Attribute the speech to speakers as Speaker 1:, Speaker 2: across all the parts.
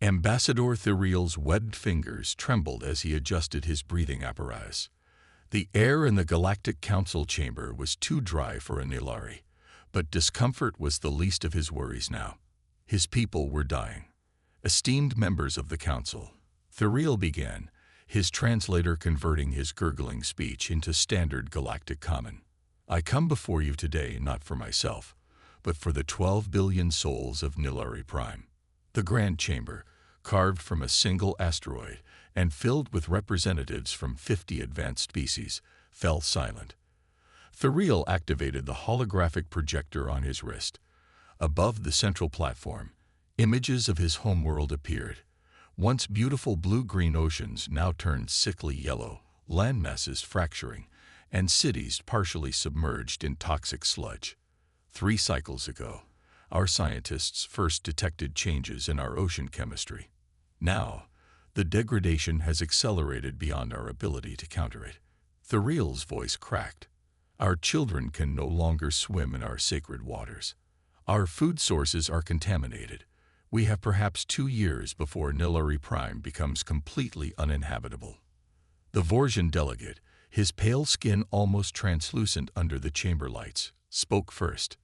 Speaker 1: Ambassador Theriel's webbed fingers trembled as he adjusted his breathing apparatus. The air in the Galactic Council chamber was too dry for a Nilari, but discomfort was the least of his worries now. His people were dying. Esteemed members of the Council, Theriel began, his translator converting his gurgling speech into standard Galactic common. I come before you today not for myself, but for the 12 billion souls of Nilari Prime. The Grand Chamber, carved from a single asteroid and filled with representatives from 50 advanced species, fell silent. Theriel activated the holographic projector on his wrist. Above the central platform, images of his homeworld appeared. Once beautiful blue-green oceans now turned sickly yellow, landmasses fracturing, and cities partially submerged in toxic sludge. 3 cycles ago, our scientists first detected changes in our ocean chemistry. Now, the degradation has accelerated beyond our ability to counter it. Theriel's voice cracked. Our children can no longer swim in our sacred waters. Our food sources are contaminated. We have perhaps 2 years before Nilari Prime becomes completely uninhabitable. The Vorsian delegate, his pale skin almost translucent under the chamber lights, spoke first.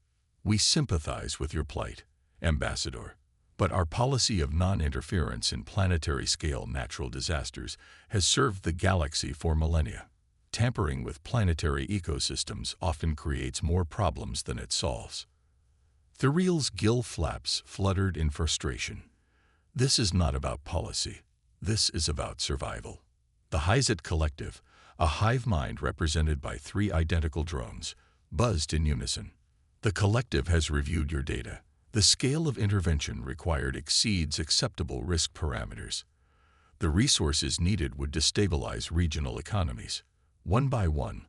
Speaker 1: We sympathize with your plight, Ambassador, but our policy of non-interference in planetary-scale natural disasters has served the galaxy for millennia. Tampering with planetary ecosystems often creates more problems than it solves. Theriel's gill flaps fluttered in frustration. This is not about policy. This is about survival. The Hyzet Collective, a hive mind represented by 3 identical drones, buzzed in unison. The collective has reviewed your data. The scale of intervention required exceeds acceptable risk parameters. The resources needed would destabilize regional economies. One by one,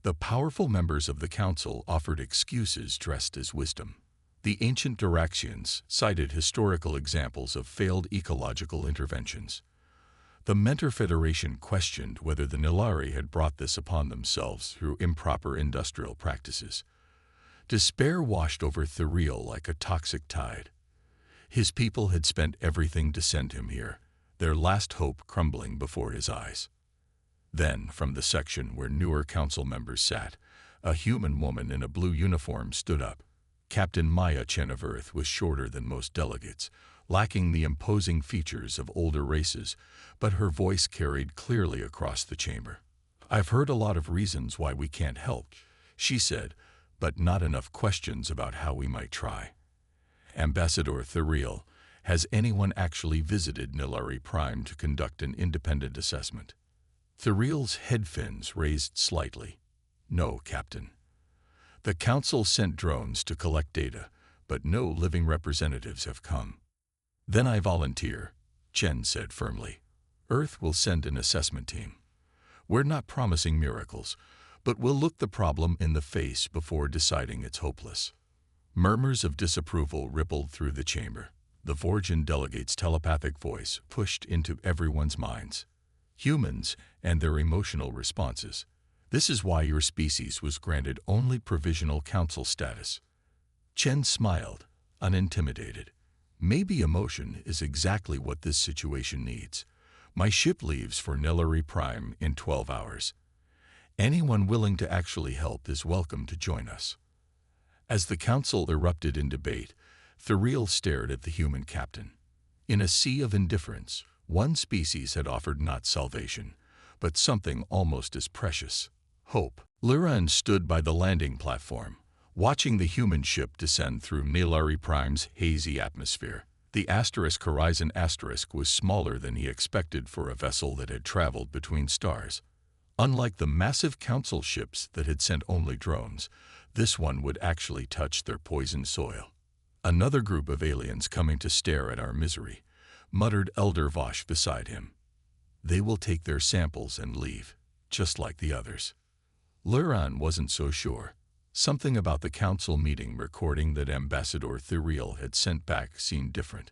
Speaker 1: the powerful members of the Council offered excuses dressed as wisdom. The ancient Duraxians cited historical examples of failed ecological interventions. The Mentor Federation questioned whether the Nilari had brought this upon themselves through improper industrial practices. Despair washed over Theriel like a toxic tide. His people had spent everything to send him here, their last hope crumbling before his eyes. Then, from the section where newer council members sat, a human woman in a blue uniform stood up. Captain Maya Chen of Earth was shorter than most delegates, lacking the imposing features of older races, but her voice carried clearly across the chamber. I've heard a lot of reasons why we can't help, she said, but not enough questions about how we might try. Ambassador Theriel, has anyone actually visited Nilari Prime to conduct an independent assessment? Theriel's head fins raised slightly. No, Captain. The Council sent drones to collect data, but no living representatives have come. Then I volunteer, Chen said firmly. Earth will send an assessment team. We're not promising miracles, but we'll look the problem in the face before deciding it's hopeless. Murmurs of disapproval rippled through the chamber. The Vorsian delegate's telepathic voice pushed into everyone's minds. Humans and their emotional responses. This is why your species was granted only provisional council status. Chen smiled, unintimidated. Maybe emotion is exactly what this situation needs. My ship leaves for Nilari Prime in 12 hours. Anyone willing to actually help is welcome to join us. As the council erupted in debate, Theriel stared at the human captain. In a sea of indifference, one species had offered not salvation, but something almost as precious. Hope. Liran stood by the landing platform, watching the human ship descend through Nilari Prime's hazy atmosphere. The Horizon Asterisk was smaller than he expected for a vessel that had traveled between stars. Unlike the massive council ships that had sent only drones, this one would actually touch their poisoned soil. Another group of aliens coming to stare at our misery, muttered Elder Vosh beside him. They will take their samples and leave, just like the others. Liran wasn't so sure. Something about the council meeting recording that Ambassador Theriel had sent back seemed different.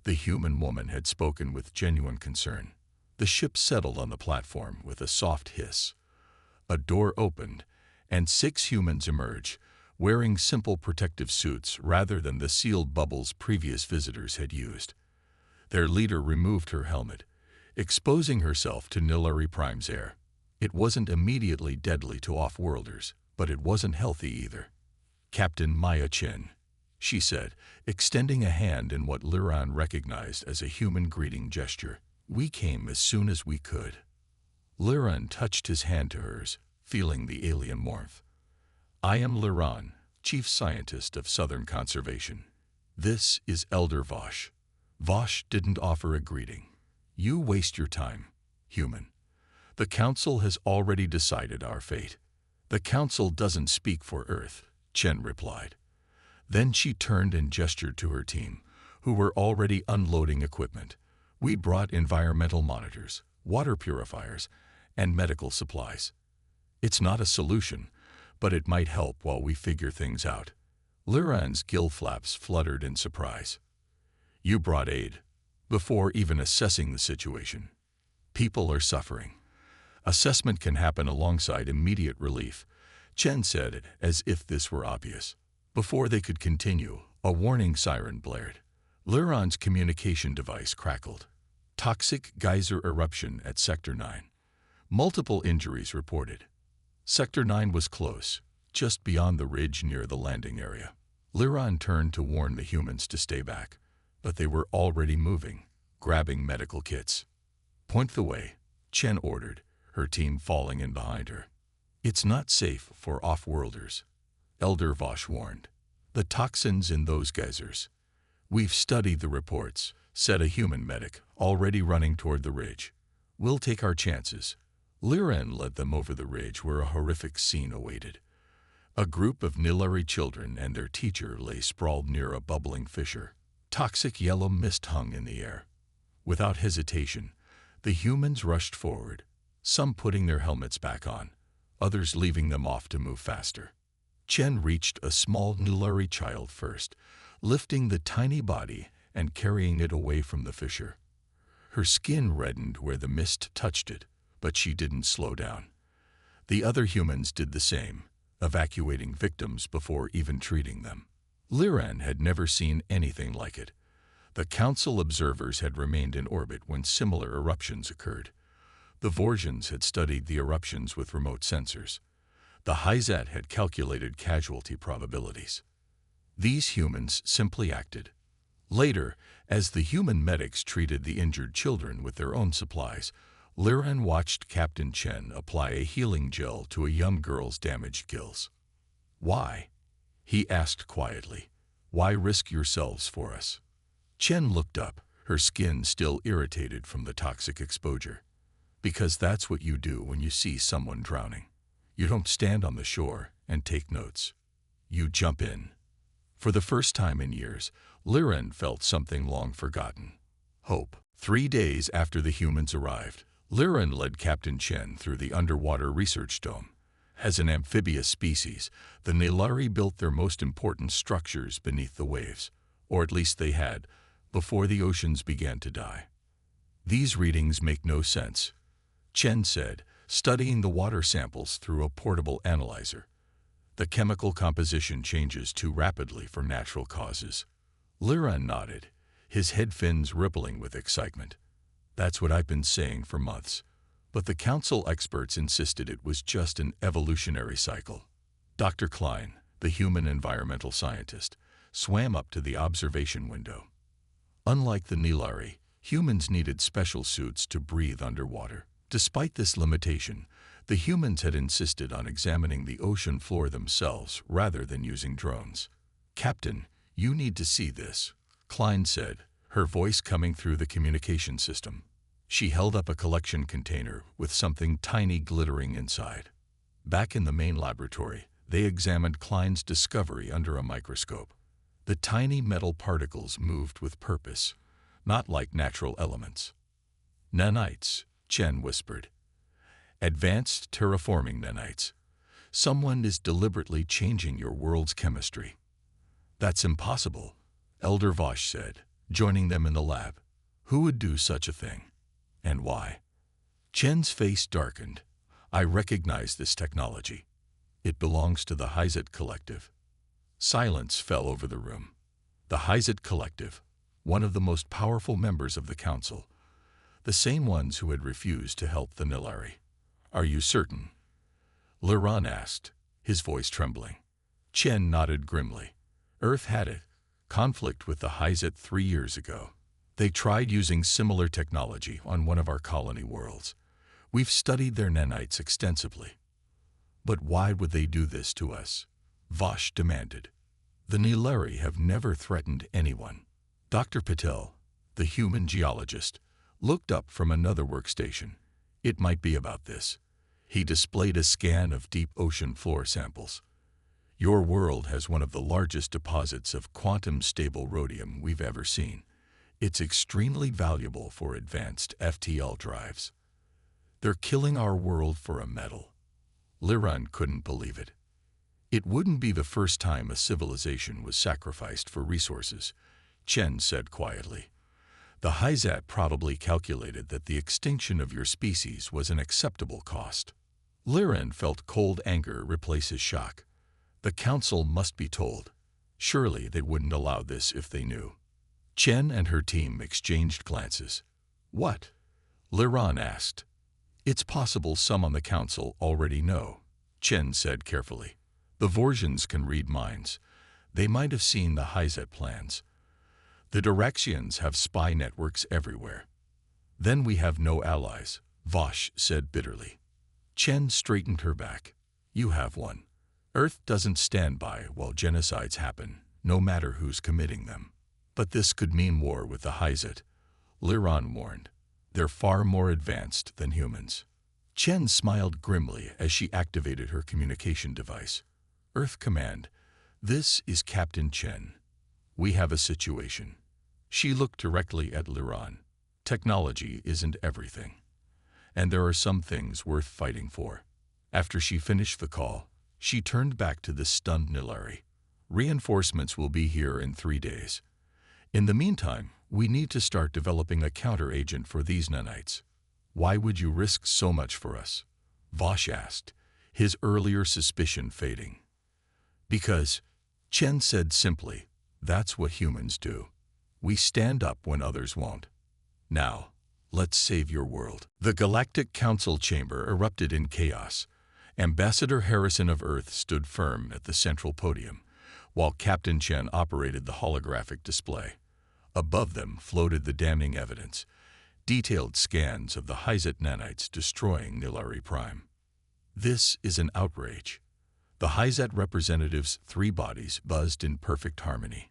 Speaker 1: The human woman had spoken with genuine concern. The ship settled on the platform with a soft hiss. A door opened, and 6 humans emerged, wearing simple protective suits rather than the sealed bubbles previous visitors had used. Their leader removed her helmet, exposing herself to Nilari Prime's air. It wasn't immediately deadly to off-worlders, but it wasn't healthy either. "Captain Maya Chin," she said, extending a hand in what Liran recognized as a human greeting gesture. "We came as soon as we could." Liran touched his hand to hers, feeling the alien warmth. "I am Liran, Chief Scientist of Southern Conservation. This is Elder Vosh." Vosh didn't offer a greeting. "You waste your time, human. The Council has already decided our fate." "The Council doesn't speak for Earth," Chen replied. Then she turned and gestured to her team, who were already unloading equipment. "We brought environmental monitors, water purifiers, and medical supplies. It's not a solution, but it might help while we figure things out." Liran's gill flaps fluttered in surprise. "You brought aid, before even assessing the situation. People are suffering. Assessment can happen alongside immediate relief," Chen said, as if this were obvious. Before they could continue, a warning siren blared. Liran's communication device crackled. "Toxic geyser eruption at Sector 9. Multiple injuries reported." Sector 9 was close, just beyond the ridge near the landing area. Liran turned to warn the humans to stay back, but they were already moving, grabbing medical kits. "Point the way," Chen ordered, her team falling in behind her. "It's not safe for off-worlders," Elder Vosh warned. "The toxins in those geysers." "We've studied the reports," said a human medic, already running toward the ridge. "We'll take our chances." Liran led them over the ridge where a horrific scene awaited. A group of Nilari children and their teacher lay sprawled near a bubbling fissure. Toxic yellow mist hung in the air. Without hesitation, the humans rushed forward, some putting their helmets back on, others leaving them off to move faster. Chen reached a small Nilari child first, lifting the tiny body and carrying it away from the fissure. Her skin reddened where the mist touched it, but she didn't slow down. The other humans did the same, evacuating victims before even treating them. Liran had never seen anything like it. The Council observers had remained in orbit when similar eruptions occurred. The Vorsians had studied the eruptions with remote sensors. The Hyzat had calculated casualty probabilities. These humans simply acted. Later, as the human medics treated the injured children with their own supplies, Liran watched Captain Chen apply a healing gel to a young girl's damaged gills. "Why?" he asked quietly. "Why risk yourselves for us?" Chen looked up, her skin still irritated from the toxic exposure. "Because that's what you do when you see someone drowning. You don't stand on the shore and take notes. You jump in." For the first time in years, Liran felt something long forgotten: hope. 3 days after the humans arrived, Liran led Captain Chen through the underwater research dome. As an amphibious species, the Nilari built their most important structures beneath the waves, or at least they had, before the oceans began to die. "These readings make no sense," Chen said, studying the water samples through a portable analyzer. "The chemical composition changes too rapidly for natural causes." Liran nodded, his head fins rippling with excitement. "That's what I've been saying for months. But the Council experts insisted it was just an evolutionary cycle." Dr. Klein, the human environmental scientist, swam up to the observation window. Unlike the Nilari, humans needed special suits to breathe underwater. Despite this limitation, the humans had insisted on examining the ocean floor themselves rather than using drones. "Captain, you need to see this," Klein said, her voice coming through the communication system. She held up a collection container with something tiny glittering inside. Back in the main laboratory, they examined Klein's discovery under a microscope. The tiny metal particles moved with purpose, not like natural elements. "Nanites," Chen whispered. "Advanced terraforming nanites. Someone is deliberately changing your world's chemistry." "That's impossible," Elder Vosh said, joining them in the lab. "Who would do such a thing? And why?" Chen's face darkened. "I recognize this technology. It belongs to the Hyzat Collective." Silence fell over the room. The Hyzat Collective. one of the most powerful members of the council, the same ones who had refused to help the Nilari. "Are you certain?" Liran asked, his voice trembling. Chen nodded grimly. "Earth had it. Conflict with the Hyzet 3 years ago. They tried using similar technology on one of our colony worlds. We've studied their nanites extensively." "But why would they do this to us?" Vosh demanded. "The Nilari have never threatened anyone." Dr. Patel, the human geologist, looked up from another workstation. "It might be about this." He displayed a scan of deep ocean floor samples. "Your world has one of the largest deposits of quantum-stable rhodium we've ever seen. It's extremely valuable for advanced FTL drives. They're killing our world for a metal." Liran couldn't believe it. "It wouldn't be the first time a civilization was sacrificed for resources," Chen said quietly. "The Hyzat probably calculated that the extinction of your species was an acceptable cost." Liran felt cold anger replace his shock. The council must be told. Surely they wouldn't allow this if they knew. Chen and her team exchanged glances. "What?" Liran asked. "It's possible some on the council already know," Chen said carefully. "The Vorsians can read minds. They might have seen the Hyzet plans. The Diraxians have spy networks everywhere." "Then we have no allies," Vosh said bitterly. Chen straightened her back. "You have one. Earth doesn't stand by while genocides happen, no matter who's committing them." "But this could mean war with the Hyzet," Liran warned. "They're far more advanced than humans." Chen smiled grimly as she activated her communication device. "Earth Command, this is Captain Chen. We have a situation." She looked directly at Liran. "Technology isn't everything. And there are some things worth fighting for." After she finished the call, she turned back to the stunned Nilari. "Reinforcements will be here in 3 days. In the meantime, we need to start developing a counter-agent for these nanites." "Why would you risk so much for us?" Vosh asked, his earlier suspicion fading. "Because," Chen said simply, "that's what humans do. We stand up when others won't. Now, let's save your world." The Galactic Council chamber erupted in chaos. Ambassador Harrison of Earth stood firm at the central podium, while Captain Chen operated the holographic display. Above them floated the damning evidence, detailed scans of the Hyzet nanites destroying Nilari Prime. "This is an outrage." The Hyzet representatives' 3 bodies buzzed in perfect harmony.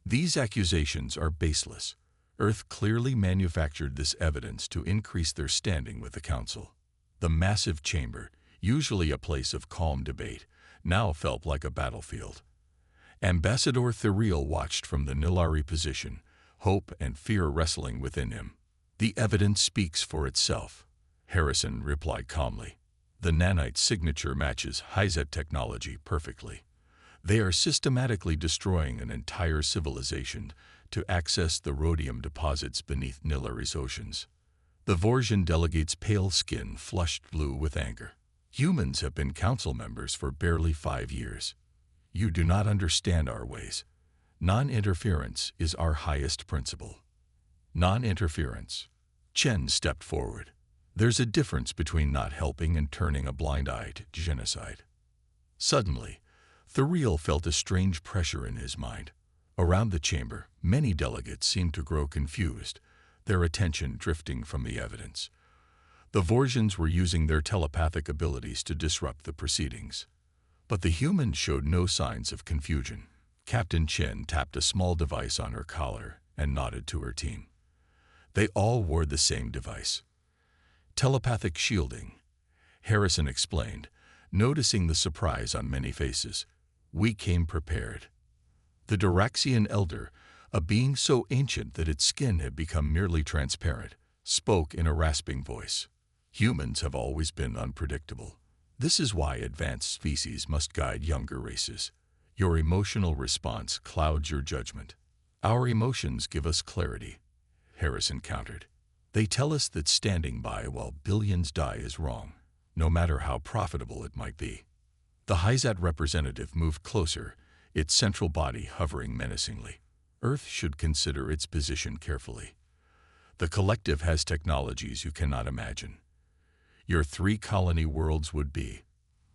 Speaker 1: "These accusations are baseless. Earth clearly manufactured this evidence to increase their standing with the Council." The massive chamber, usually a place of calm debate, now felt like a battlefield. Ambassador Theriel watched from the Nilari position, hope and fear wrestling within him. "The evidence speaks for itself," Harrison replied calmly. "The nanite signature matches Hyzet technology perfectly. They are systematically destroying an entire civilization to access the rhodium deposits beneath Nilari's oceans." The Vorsian delegate's pale skin flushed blue with anger. "Humans have been council members for barely 5 years. You do not understand our ways. Non-interference is our highest principle." "Non-interference." Chen stepped forward. "There's a difference between not helping and turning a blind eye to genocide." Suddenly, Theriel felt a strange pressure in his mind. Around the chamber, many delegates seemed to grow confused, their attention drifting from the evidence. The Vorsians were using their telepathic abilities to disrupt the proceedings. But the humans showed no signs of confusion. Captain Chen tapped a small device on her collar and nodded to her team. They all wore the same device. "Telepathic shielding," Harrison explained, noticing the surprise on many faces. "We came prepared." The Diraxian elder, a being so ancient that its skin had become nearly transparent, spoke in a rasping voice. "Humans have always been unpredictable. This is why advanced species must guide younger races. Your emotional response clouds your judgment." "Our emotions give us clarity," Harrison countered. "They tell us that standing by while billions die is wrong, no matter how profitable it might be." The Hyzat representative moved closer, its central body hovering menacingly. Earth should consider its position carefully. The collective has technologies you cannot imagine. Your 3 colony worlds would be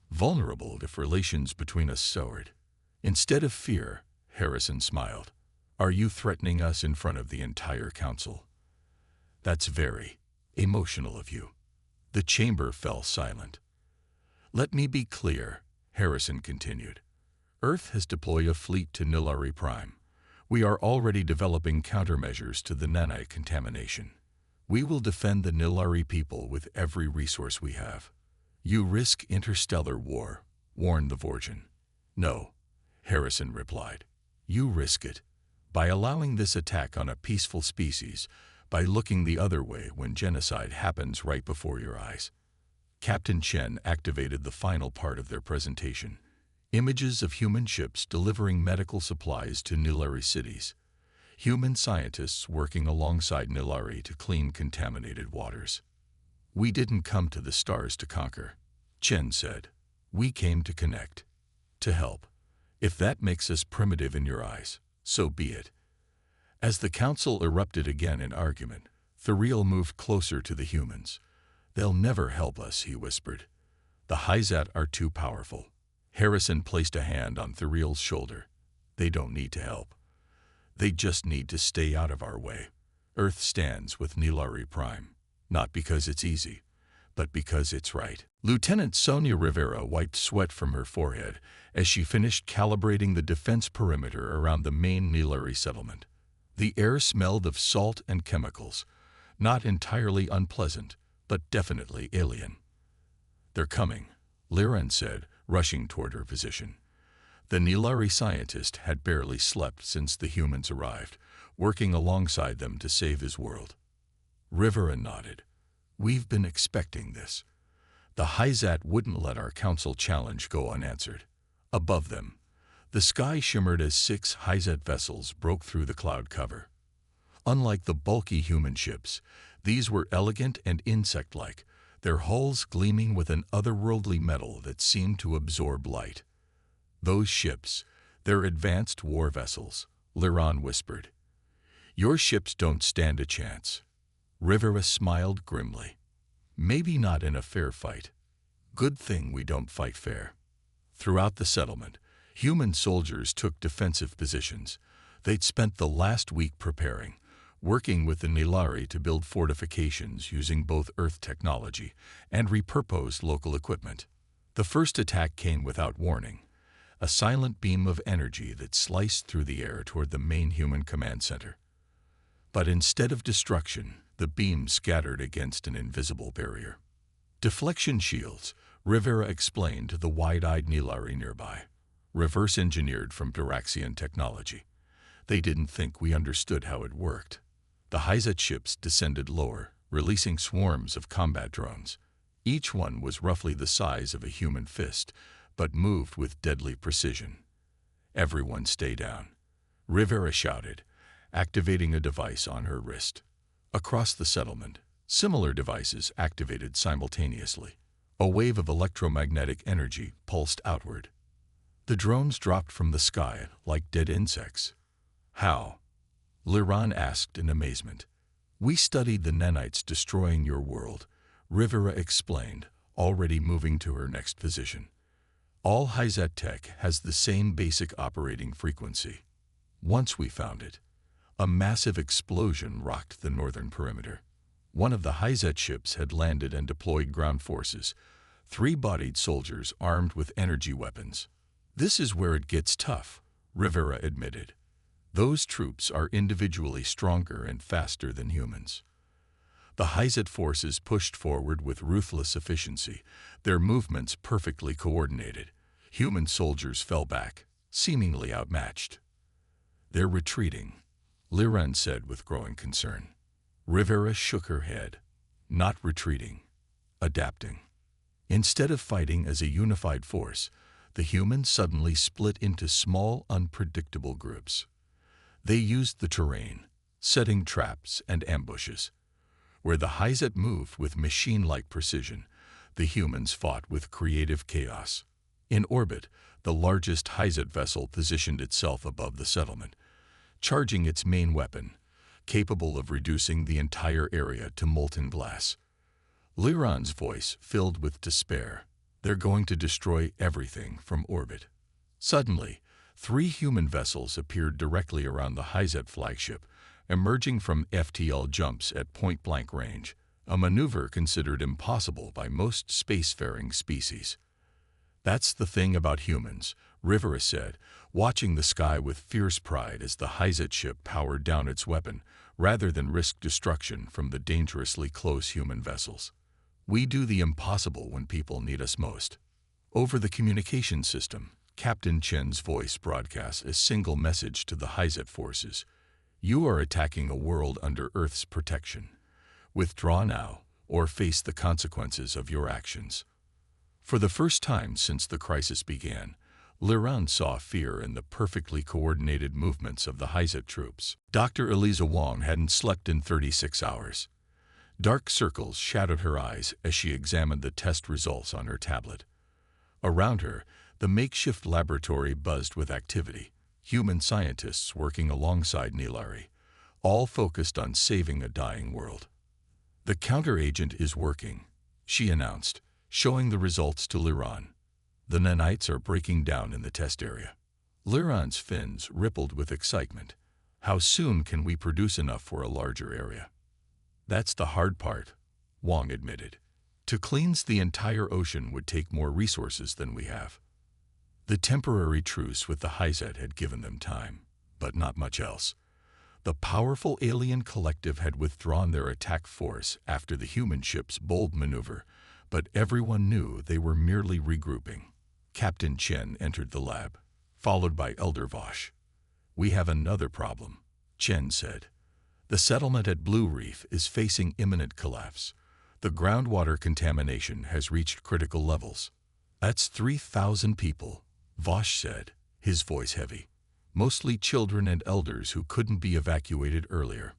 Speaker 1: vulnerable if relations between us soured. Instead of fear, Harrison smiled. Are you threatening us in front of the entire council? That's very emotional of you. The chamber fell silent. Let me be clear, Harrison continued. Earth has deployed a fleet to Nilari Prime. We are already developing countermeasures to the nanite contamination. We will defend the Nilari people with every resource we have. You risk interstellar war, warned the Vorgin. No, Harrison replied. You risk it. By allowing this attack on a peaceful species, by looking the other way when genocide happens right before your eyes. Captain Chen activated the final part of their presentation. Images of human ships delivering medical supplies to Nilari cities. Human scientists working alongside Nilari to clean contaminated waters. We didn't come to the stars to conquer, Chen said. We came to connect, to help. If that makes us primitive in your eyes, so be it. As the council erupted again in argument, Thuriel moved closer to the humans. They'll never help us, he whispered. The Hyzat are too powerful. Harrison placed a hand on Thuriel's shoulder. They don't need to help. They just need to stay out of our way. Earth stands with Nilari Prime, not because it's easy, but because it's right. Lieutenant Sonia Rivera wiped sweat from her forehead as she finished calibrating the defense perimeter around the main Nilari settlement. The air smelled of salt and chemicals, not entirely unpleasant, but definitely alien. They're coming, Liren said, rushing toward her position. The Nilari scientist had barely slept since the humans arrived, working alongside them to save his world. Rivera nodded. We've been expecting this. The Hyzat wouldn't let our council challenge go unanswered. Above them, the sky shimmered as 6 Hyzat vessels broke through the cloud cover. Unlike the bulky human ships, these were elegant and insect-like, their hulls gleaming with an otherworldly metal that seemed to absorb light. Those ships, they're advanced war vessels, Liran whispered. Your ships don't stand a chance. Rivera smiled grimly. Maybe not in a fair fight. Good thing we don't fight fair. Throughout the settlement, human soldiers took defensive positions. They'd spent the last week preparing, working with the Nilari to build fortifications using both Earth technology and repurposed local equipment. The first attack came without warning, a silent beam of energy that sliced through the air toward the main human command center. But instead of destruction, the beam scattered against an invisible barrier. Deflection shields, Rivera explained to the wide-eyed Nilari nearby, reverse-engineered from Duraxian technology. They didn't think we understood how it worked. The Hyzat ships descended lower, releasing swarms of combat drones. Each one was roughly the size of a human fist, but moved with deadly precision. Everyone stay down, Rivera shouted, activating a device on her wrist. Across the settlement, similar devices activated simultaneously. A wave of electromagnetic energy pulsed outward. The drones dropped from the sky like dead insects. How? Liran asked in amazement. We studied the nanites destroying your world, Rivera explained, already moving to her next position. All Hyzat tech has the same basic operating frequency. Once we found it, a massive explosion rocked the northern perimeter. One of the Hyzat ships had landed and deployed ground forces, 3-bodied soldiers armed with energy weapons. This is where it gets tough, Rivera admitted. Those troops are individually stronger and faster than humans. The Hyzat forces pushed forward with ruthless efficiency, their movements perfectly coordinated. Human soldiers fell back, seemingly outmatched. They're retreating, Liren said with growing concern. Rivera shook her head. Not retreating, adapting. Instead of fighting as a unified force, the humans suddenly split into small, unpredictable groups. They used the terrain, setting traps and ambushes. Where the Hyzat moved with machine-like precision, the humans fought with creative chaos. In orbit, the largest Hyzat vessel positioned itself above the settlement. charging its main weapon, capable of reducing the entire area to molten glass. Liran's voice filled with despair. They're going to destroy everything from orbit. Suddenly, 3 human vessels appeared directly around the HFY flagship, emerging from FTL jumps at point-blank range, a maneuver considered impossible by most spacefaring species. "That's the thing about humans," Rivera said, watching the sky with fierce pride as the HFY ship powered down its weapon, rather than risk destruction from the dangerously close human vessels. "We do the impossible when people need us most." Over the communication system, Captain Chen's voice broadcasts a single message to the HFY forces. "You are attacking a world under Earth's protection. Withdraw now, or face the consequences of your actions." For the first time since the crisis began, Liran saw fear in the perfectly coordinated movements of the HFY troops. Dr. Eliza Wong hadn't slept in 36 hours. Dark circles shadowed her eyes as she examined the test results on her tablet. Around her, the makeshift laboratory buzzed with activity, human scientists working alongside Nilari, all focused on saving a dying world. "The counteragent is working," she announced, showing the results to Liran. "The nanites are breaking down in the test area." Liran's fins rippled with excitement. "How soon can we produce enough for a larger area?" "That's the hard part," Wong admitted. "To cleanse the entire ocean would take more resources than we have." The temporary truce with the HFY had given them time, but not much else. The powerful alien collective had withdrawn their attack force after the human ship's bold maneuver, but everyone knew they were merely regrouping. Captain Chen entered the lab, followed by Elder Vosh. "We have another problem," Chen said. "The settlement at Blue Reef is facing imminent collapse. The groundwater contamination has reached critical levels." "That's 3,000 people," Vosh said, his voice heavy. "Mostly children and elders who couldn't be evacuated earlier."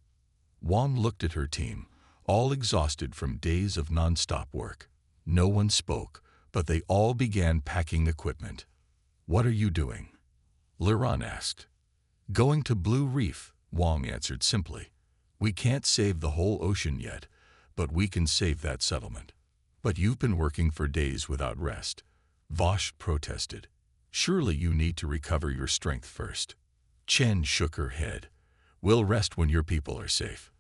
Speaker 1: Wong looked at her team, all exhausted from days of non-stop work. No one spoke, but they all began packing equipment. "What are you doing?" Liran asked. "Going to Blue Reef," Wong answered simply. "We can't save the whole ocean yet, but we can save that settlement." "But you've been working for days without rest," Vosh protested. "Surely you need to recover your strength first." Chen shook her head. "We'll rest when your people are safe."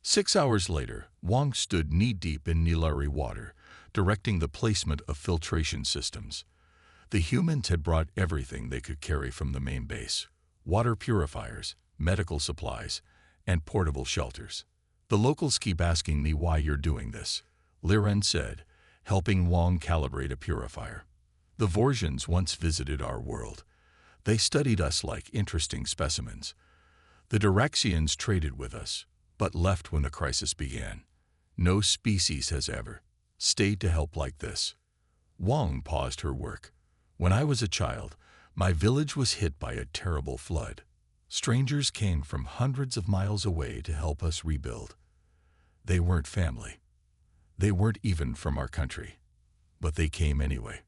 Speaker 1: 6 hours later, Wong stood knee-deep in Nilari water, directing the placement of filtration systems. The humans had brought everything they could carry from the main base: water purifiers, medical supplies, and portable shelters. "The locals keep asking me why you're doing this," Liran said, helping Wong calibrate a purifier. "The Vorsians once visited our world. They studied us like interesting specimens. The Diraxians traded with us, but left when the crisis began. No species has ever stayed to help like this." Wong paused her work. "When I was a child, my village was hit by a terrible flood. Strangers came from hundreds of miles away to help us rebuild. They weren't family. They weren't even from our country. But they came anyway."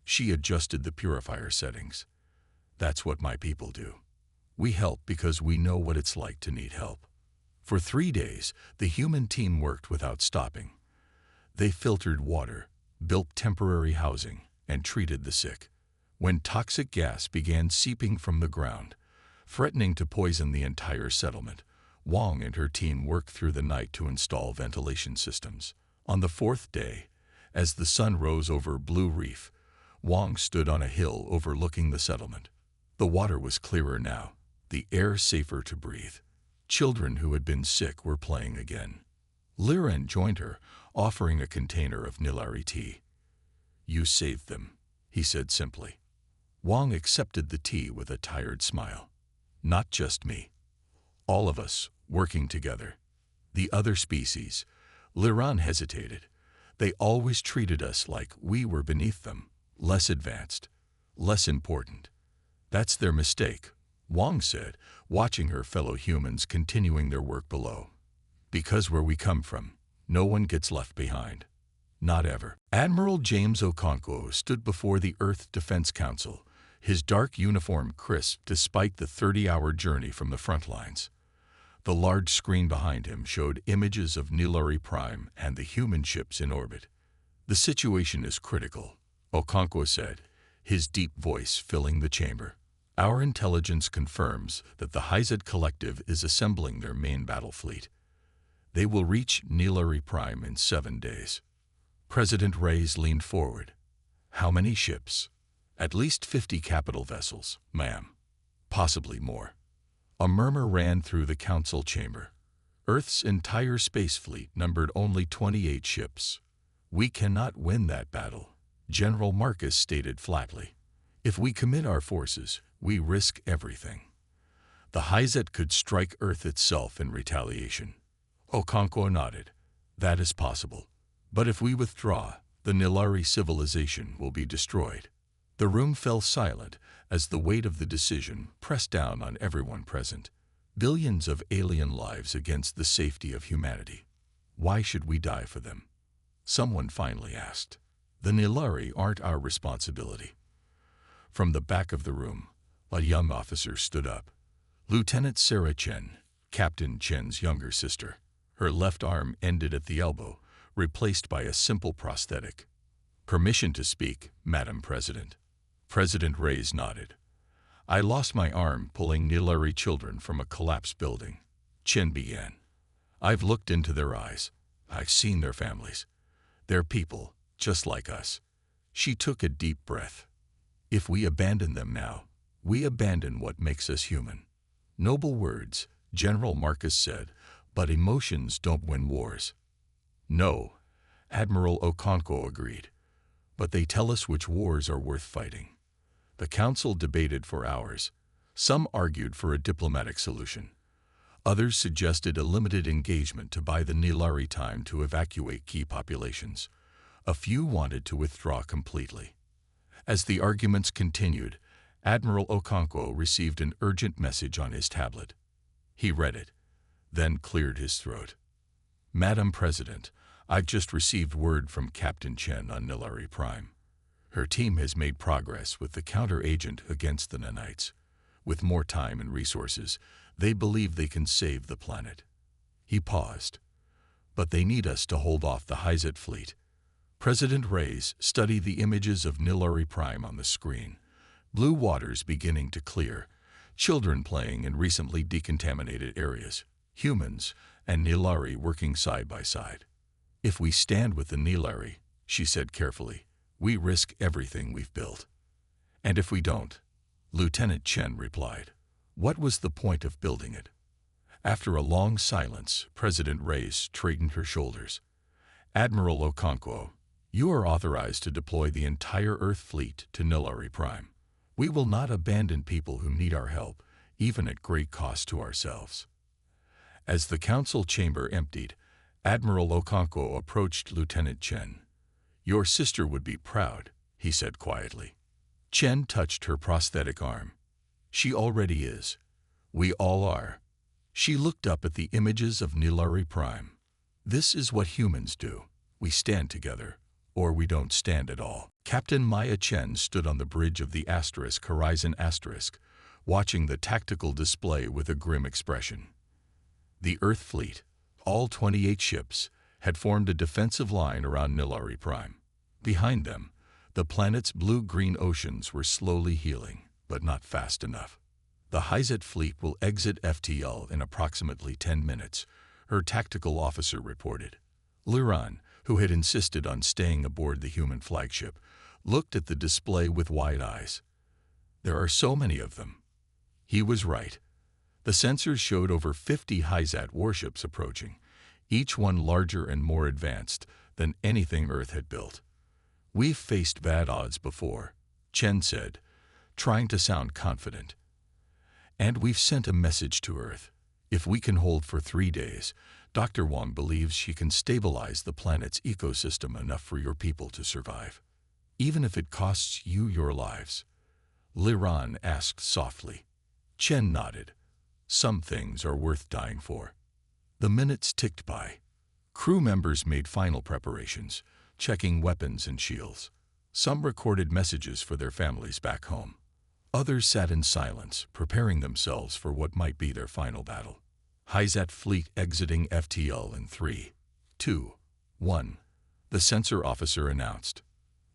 Speaker 1: She adjusted the purifier settings. "That's what my people do. We help because we know what it's like to need help." For 3 days, the human team worked without stopping. They filtered water, built temporary housing, and treated the sick. When toxic gas began seeping from the ground, threatening to poison the entire settlement, Wong and her team worked through the night to install ventilation systems. On the 4th day, as the sun rose over Blue Reef, Wong stood on a hill overlooking the settlement. The water was clearer now, the air safer to breathe. Children who had been sick were playing again. Liran joined her, offering a container of Nilari tea. "You saved them," he said simply. Wong accepted the tea with a tired smile. "Not just me. All of us, working together. The other species," Liran hesitated. "They always treated us like we were beneath them, less advanced, less important." "That's their mistake," Wong said, watching her fellow humans continuing their work below. "Because where we come from, no one gets left behind. Not ever." Admiral James Okonkwo stood before the Earth Defense Council, his dark uniform crisp despite the 30-hour journey from the front lines. The large screen behind him showed images of Nilari Prime and the human ships in orbit. "The situation is critical," Okonkwo said, his deep voice filling the chamber. "Our intelligence confirms that the Hyzet Collective is assembling their main battle fleet. They will reach Nilari Prime in 7 days." President Reyes leaned forward. "How many ships?" "At least 50 capital vessels, ma'am. Possibly more." A murmur ran through the council chamber. Earth's entire space fleet numbered only 28 ships. "We cannot win that battle," General Marcus stated flatly. "If we commit our forces, we risk everything. The Hyzet could strike Earth itself in retaliation." Okonkwo nodded. "That is possible. But if we withdraw, the Nilari civilization will be destroyed." The room fell silent as the weight of the decision pressed down on everyone present. Billions of alien lives against the safety of humanity. Why should we die for them? Someone finally asked. "The Nilari aren't our responsibility." From the back of the room, a young officer stood up. Lieutenant Sarah Chen, Captain Chen's younger sister. Her left arm ended at the elbow, replaced by a simple prosthetic. "Permission to speak, Madam President." President Reyes nodded. "I lost my arm pulling Nilari children from a collapsed building," Chen began. "I've looked into their eyes. I've seen their families. They're people, just like us." She took a deep breath. "If we abandon them now, we abandon what makes us human." "Noble words," General Marcus said, "but emotions don't win wars." "No," Admiral Okonkwo agreed, "but they tell us which wars are worth fighting." The council debated for hours. Some argued for a diplomatic solution. Others suggested a limited engagement to buy the Nilari time to evacuate key populations. A few wanted to withdraw completely. As the arguments continued, Admiral Okonkwo received an urgent message on his tablet. He read it, then cleared his throat. "Madam President, I've just received word from Captain Chen on Nilari Prime. Her team has made progress with the counter-agent against the Nanites. With more time and resources, they believe they can save the planet." He paused. "But they need us to hold off the Hyzet fleet." President Reyes studied the images of Nilari Prime on the screen. Blue waters beginning to clear, children playing in recently decontaminated areas, humans and Nilari working side by side. "If we stand with the Nilari," she said carefully, "we risk everything we've built." "And if we don't?" Lieutenant Chen replied. "What was the point of building it?" After a long silence, President Reyes straightened her shoulders. "Admiral Okonkwo, you are authorized to deploy the entire Earth fleet to Nilari Prime. We will not abandon people who need our help, even at great cost to ourselves." As the council chamber emptied, Admiral Okonkwo approached Lieutenant Chen. "Your sister would be proud," he said quietly. Chen touched her prosthetic arm. "She already is. We all are." She looked up at the images of Nilari Prime. "This is what humans do. We stand together, or we don't stand at all." Captain Maya Chen stood on the bridge of the Horizon *, watching the tactical display with a grim expression. The Earth fleet, all 28 ships, had formed a defensive line around Nilari Prime. Behind them, the planet's blue-green oceans were slowly healing, but not fast enough. "The Hyzet fleet will exit FTL in approximately 10 minutes, her tactical officer reported. Liran, who had insisted on staying aboard the human flagship, looked at the display with wide eyes. "There are so many of them." He was right. The sensors showed over 50 Hyzet warships approaching, each one larger and more advanced than anything Earth had built. "We've faced bad odds before," Chen said, trying to sound confident. "And we've sent a message to Earth. If we can hold for 3 days, Dr. Wang believes she can stabilize the planet's ecosystem enough for your people to survive. Even if it costs you your lives." Liran asked softly. Chen nodded. "Some things are worth dying for." The minutes ticked by. Crew members made final preparations, checking weapons and shields. Some recorded messages for their families back home. Others sat in silence, preparing themselves for what might be their final battle. HFY fleet exiting FTL in 3, 2, 1. The sensor officer announced.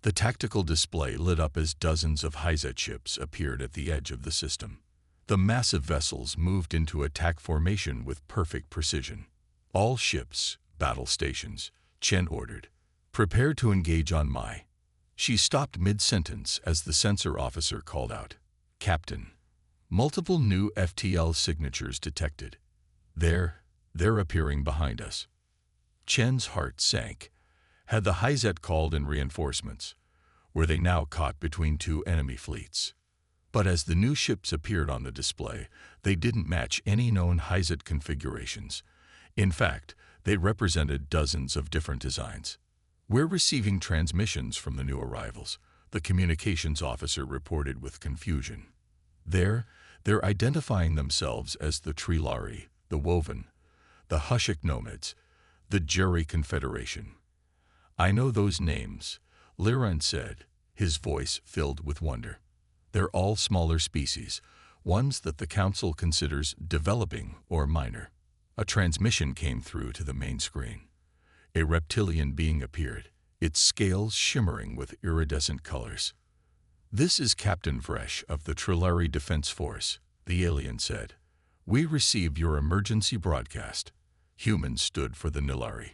Speaker 1: The tactical display lit up as dozens of HFY ships appeared at the edge of the system. The massive vessels moved into attack formation with perfect precision. All ships, battle stations, Chen ordered. Prepare to engage on my. She stopped mid-sentence as the sensor officer called out, Captain. Multiple new FTL signatures detected. They're appearing behind us. Chen's heart sank. Had the HFY called in reinforcements? Were they now caught between two enemy fleets? But as the new ships appeared on the display, they didn't match any known HFY configurations. In fact, they represented dozens of different designs. We're receiving transmissions from the new arrivals, the communications officer reported with confusion. They're identifying themselves as the Nilari, the Woven, the Hushik Nomads, the Jerry Confederation. I know those names, Liran said, his voice filled with wonder. They're all smaller species, ones that the Council considers developing or minor. A transmission came through to the main screen. A reptilian being appeared, its scales shimmering with iridescent colors. This is Captain Vresh of the Nilari Defense Force, the alien said. We received your emergency broadcast. Humans stood for the Nilari.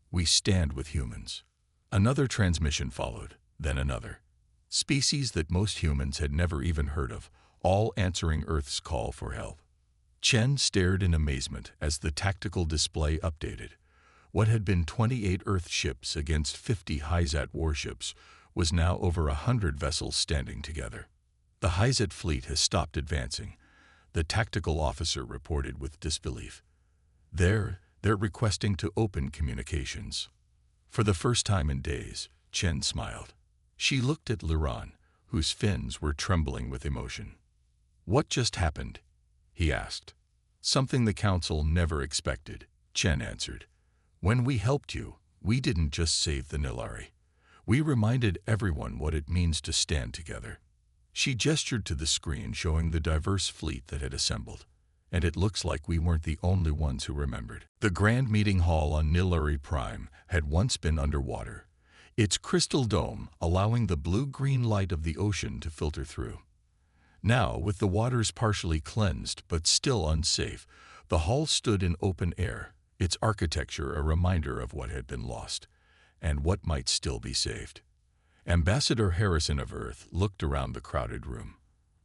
Speaker 1: We stand with humans. Another transmission followed, then another. Species that most humans had never even heard of, all answering Earth's call for help. Chen stared in amazement as the tactical display updated. What had been 28 Earth ships against 50 HFY warships was now over 100 vessels standing together. The HFY fleet has stopped advancing, the tactical officer reported with disbelief. They're requesting to open communications. For the first time in days, Chen smiled. She looked at Liran, whose fins were trembling with emotion. What just happened? He asked. Something the Council never expected, Chen answered. When we helped you, we didn't just save the Nilari. We reminded everyone what it means to stand together. She gestured to the screen showing the diverse fleet that had assembled. And it looks like we weren't the only ones who remembered. The Grand Meeting Hall on Nilari Prime had once been underwater, its crystal dome allowing the blue-green light of the ocean to filter through. Now, with the waters partially cleansed but still unsafe, the hall stood in open air, its architecture a reminder of what had been lost, and what might still be saved. Ambassador Harrison of Earth looked around the crowded room.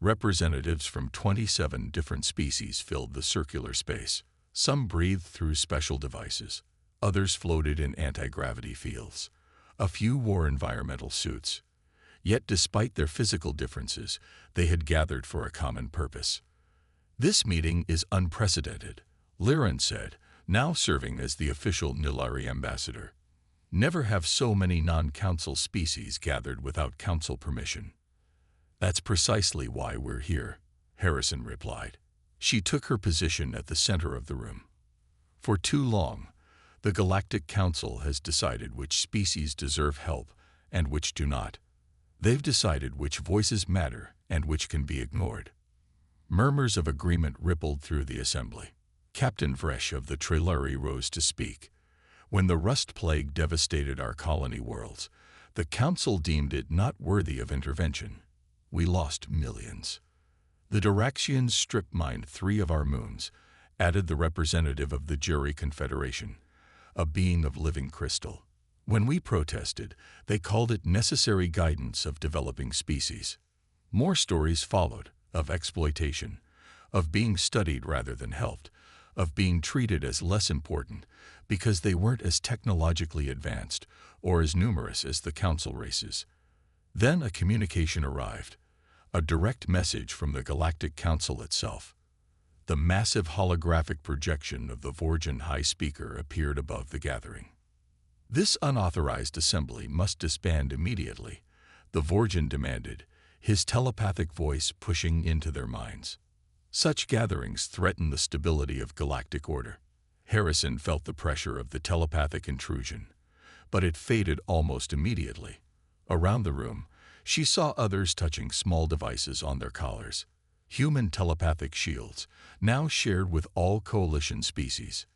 Speaker 1: Representatives from 27 different species filled the circular space. Some breathed through special devices. Others floated in anti-gravity fields. A few wore environmental suits. Yet despite their physical differences, they had gathered for a common purpose. This meeting is unprecedented, Liran said, now serving as the official Nilari ambassador. Never have so many non-council species gathered without council permission. That's precisely why we're here, Harrison replied. She took her position at the center of the room. For too long, the Galactic Council has decided which species deserve help and which do not. They've decided which voices matter and which can be ignored. Murmurs of agreement rippled through the assembly. Captain Vresh of the Nilari rose to speak. When the rust plague devastated our colony worlds, the Council deemed it not worthy of intervention. We lost millions. The Diraxians strip-mined 3 of our moons, added the representative of the Jerry Confederation, a being of living crystal. When we protested, they called it necessary guidance of developing species. More stories followed, of exploitation, of being studied rather than helped, of being treated as less important because they weren't as technologically advanced or as numerous as the Council races. Then a communication arrived, a direct message from the Galactic Council itself. The massive holographic projection of the Vorjan High Speaker appeared above the gathering. This unauthorized assembly must disband immediately, the Vorjan demanded, his telepathic voice pushing into their minds. Such gatherings threaten the stability of galactic order. Harrison felt the pressure of the telepathic intrusion, but it faded almost immediately. Around the room, She saw others touching small devices on their collars, human telepathic shields, now shared with all coalition species.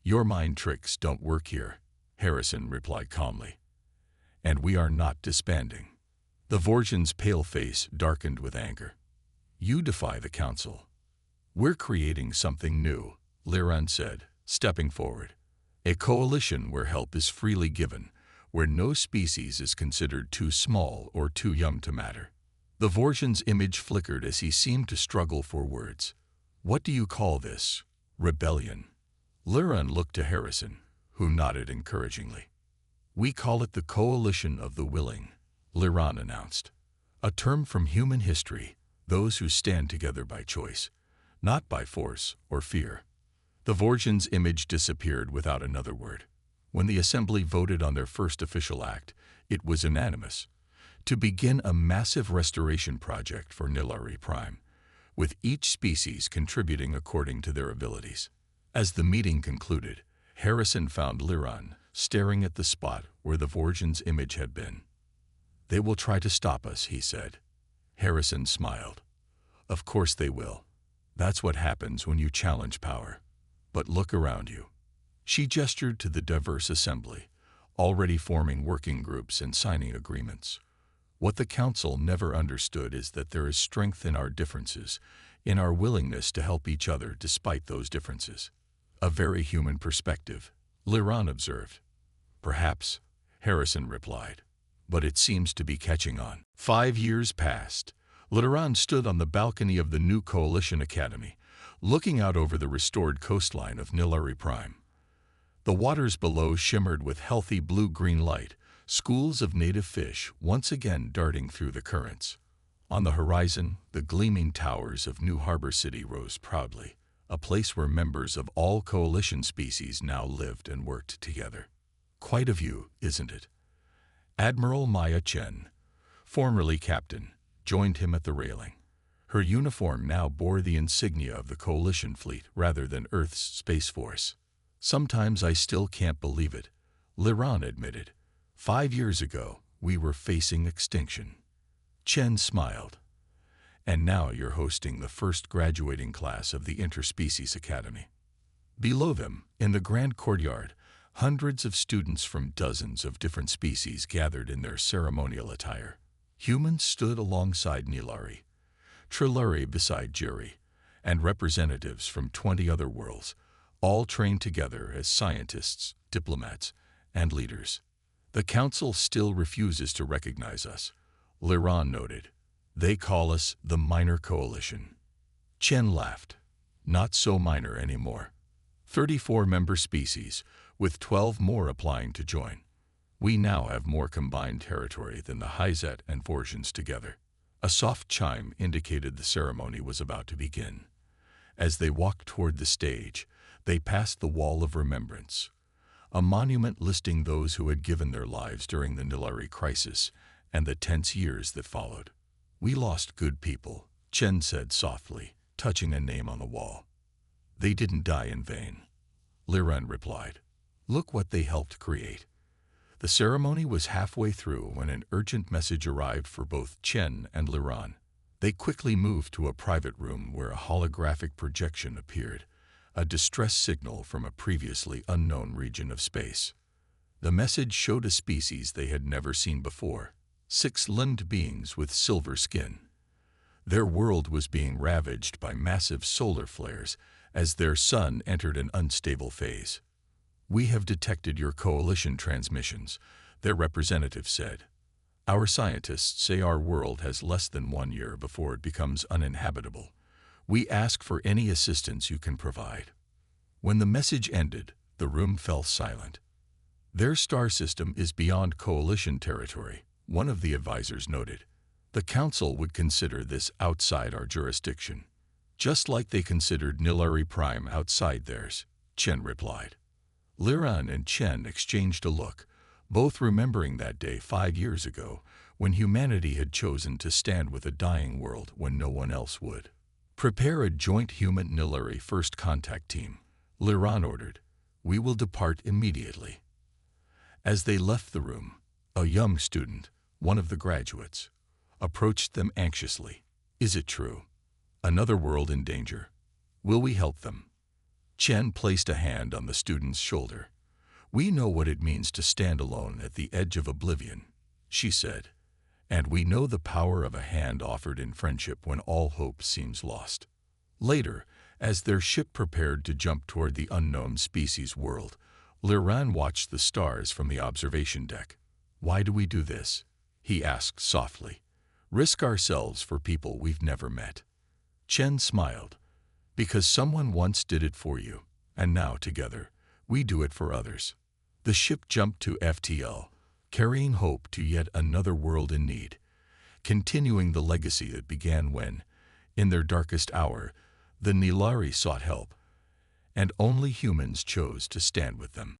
Speaker 1: "Your mind tricks don't work here," Harrison replied calmly. "And we are not disbanding." The Vortian's pale face darkened with anger. "You defy the Council." "We're creating something new," Liran said, stepping forward. "A coalition where help is freely given, where no species is considered too small or too young to matter." The Vortian's image flickered as he seemed to struggle for words. "What do you call this? Rebellion?" Liran looked to Harrison, who nodded encouragingly. "We call it the Coalition of the Willing," Liran announced. "A term from human history, those who stand together by choice, not by force or fear." The Vortian's image disappeared without another word. When the Assembly voted on their first official act, it was unanimous: to begin a massive restoration project for Nilari Prime, with each species contributing according to their abilities. As the meeting concluded, Harrison found Liran staring at the spot where the Vortian's image had been. "They will try to stop us," he said. Harrison smiled. "Of course they will. That's what happens when you challenge power. But look around you." She gestured to the diverse assembly, already forming working groups and signing agreements. "What the Council never understood is that there is strength in our differences, in our willingness to help each other despite those differences." "A very human perspective," Liran observed. "Perhaps," Harrison replied, "but it seems to be catching on." 5 years passed. Liran stood on the balcony of the new Coalition Academy, looking out over the restored coastline of Nilari Prime. The waters below shimmered with healthy blue-green light, schools of native fish once again darting through the currents. On the horizon, the gleaming towers of New Harbor City rose proudly, a place where members of all coalition species now lived and worked together. "Quite a view, isn't it?" Admiral Maya Chen, formerly captain, joined him at the railing. Her uniform now bore the insignia of the Coalition fleet rather than Earth's Space Force. "Sometimes I still can't believe it," Liran admitted. 5 years ago, we were facing extinction." Chen smiled. "And now you're hosting the first graduating class of the Interspecies Academy." Below them, in the grand courtyard, hundreds of students from dozens of different species gathered in their ceremonial attire. Humans stood alongside Nilari, Triluri beside Jiri, and representatives from 20 other worlds, all trained together as scientists, diplomats, and leaders. "The Council still refuses to recognize us," Liran noted. "They call us the Minor Coalition." Chen laughed. "Not so minor anymore. 34 member species, with 12 more applying to join. We now have more combined territory than the Hyzet and Vortians together." A soft chime indicated the ceremony was about to begin. As they walked toward the stage, they passed the Wall of Remembrance, a monument listing those who had given their lives during the Nilari crisis and the tense years that followed. "We lost good people," Chen said softly, touching a name on the wall. "They didn't die in vain," Liran replied. "Look what they helped create." The ceremony was halfway through when an urgent message arrived for both Chen and Liran. They quickly moved to a private room where a holographic projection appeared, a distress signal from a previously unknown region of space. The message showed a species they had never seen before, 6-limbed beings with silver skin. Their world was being ravaged by massive solar flares as their sun entered an unstable phase. "We have detected your coalition transmissions," their representative said. "Our scientists say our world has less than 1 year before it becomes uninhabitable. We ask for any assistance you can provide." When the message ended, the room fell silent. "Their star system is beyond coalition territory," one of the advisors noted. "The Council would consider this outside our jurisdiction, just like they considered Nilari Prime outside theirs," Chen replied. Liran and Chen exchanged a look, both remembering that day 5 years ago when humanity had chosen to stand with a dying world when no one else would. "Prepare a joint human-Nilari first contact team," Liran ordered. "We will depart immediately." As they left the room, a young student, one of the graduates, approached them anxiously. Is it true? Another world in danger. Will we help them? Chen placed a hand on the student's shoulder. We know what it means to stand alone at the edge of oblivion, she said, and we know the power of a hand offered in friendship when all hope seems lost. Later, as their ship prepared to jump toward the unknown species world, Liran watched the stars from the observation deck. Why do we do this? He asked softly. Risk ourselves for people we've never met. Chen smiled. Because someone once did it for you, and now together, we do it for others. The ship jumped to FTL, carrying hope to yet another world in need, continuing the legacy that began when, in their darkest hour, the Nilari sought help, and only humans chose to stand with them.